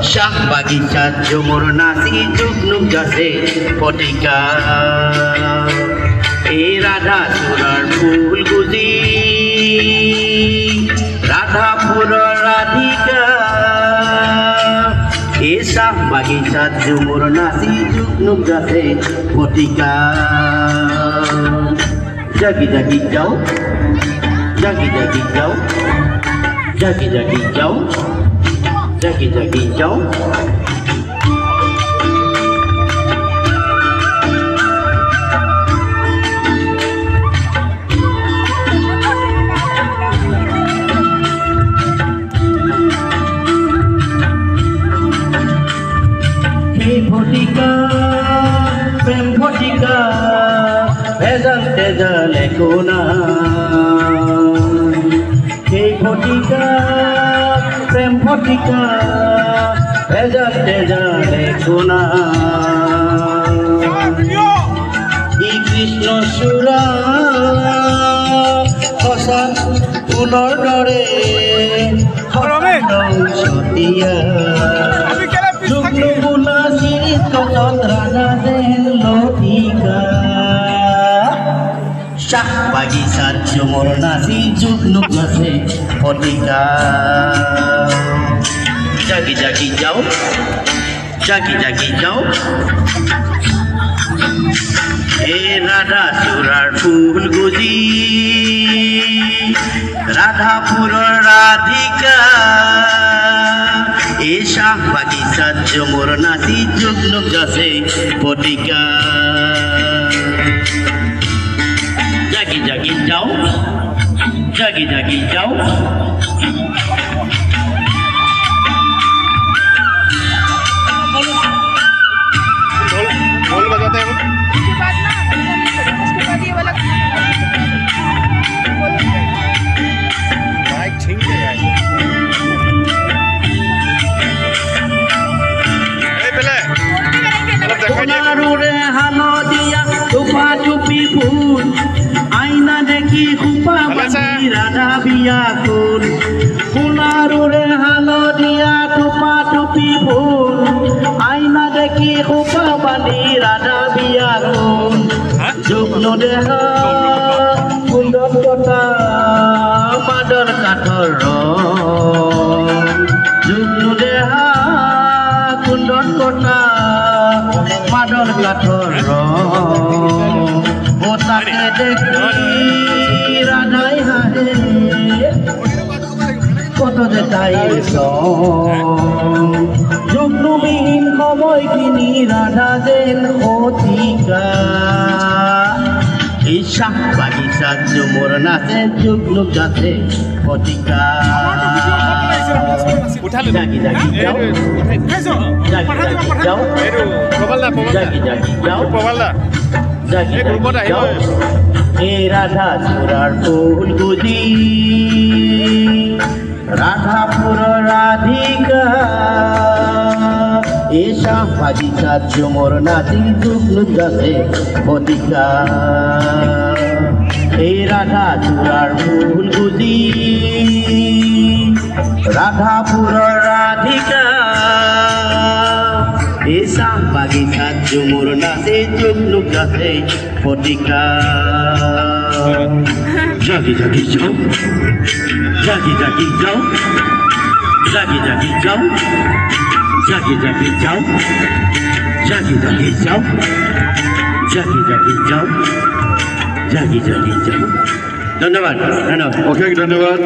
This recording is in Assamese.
শাহ বাগিচাত ঝুমুর নাচি জুগনুক গাছে ফটিকা এই রাধা চূড়ার ফুল গুজি রাধাপুরের রাধিকা এ শাহ বাগিচাত ঝুমুর নাচি জুগনুক গাছে ফটিকা জাগি জাগি যাও জাগি জাগি যাও জাগি জাগি যাও জাগি জাগি যাও ফটিকা প্রেম ফটিকা ভেজাল তেজালে কোনা এই ফটিকা প্রেম ফটিকা ভেজাল তেজালে কোনা ই কৃষ্ণ সুরা সঁচা ফুলৰ দৰে সতীয়া জুগনু বোলা চিৰিত কচত ৰাধা যেন লতিকা শাহ বাগিচাত ঝুমুৰ নাচি জুগনুক নাচে ফটিকা জাগি জাগি যাও জাগি জাগি যাও এ রাধা চূড়াৰ ফুল গুজি রাধাপুরের রাধিকা এ শাহ বাগিচাত ঝুমুর নাচি জুগনুক গাছে ফটিকা জাগি জাগি যাও জাগি জাগি যাও ढोल बजाते हैं माइक छीन के जाएंगे সোনারুরে হালদিয়া টুপা টুপি ফুল আইনা দেখি খুপা বাঁধি রাধা বিয়া কুল সোনারুরে হালদিয়া টুপা টুপি ফুল আইনা দেখি খুপা বাঁধি রাধা বিয়া কুল যুগ্ন দেহ সুন্দর কথা মাদর কাঠর যুগ্ন দেহ সুন্দর কথা মাদর কাঠর ও তাকে দেখি রাধাই হাহে কত যে তাইর যুগ্নবিহীন সময়খিনি রাধা যেন অতিকা এই শাহ বাগিচাত ঝুমুর নাচে জুগনুক গাছে ফটিকা জাগি জাগি যাও জাগি জাগি যাও জাগি জাগি যাও জাগি জাগি যাও এ রাধা চূড়ার ফুল গুজি রাধাপুরের রাধিকা এ শাহ বাগিচাত ঝুমুর নাচি জুগনুক গাছে ফটিকা এই রাধা চূড়ার ফুল গুজি রাধাপুরের রাধিকা এ শাহ বাগিচাত ঝুমুর নাচে জুগনুক গাছে ফটিকা জাগি জাগি যাও জাগি জাগি যাও জাগি জাগি যাও জাগি জাগি যাও জাগি জাগি যাও জাগি জাগি যাও জাগি জাগি যাও ধন্যবাদ ধন্যবাদ ओके धन्यवाद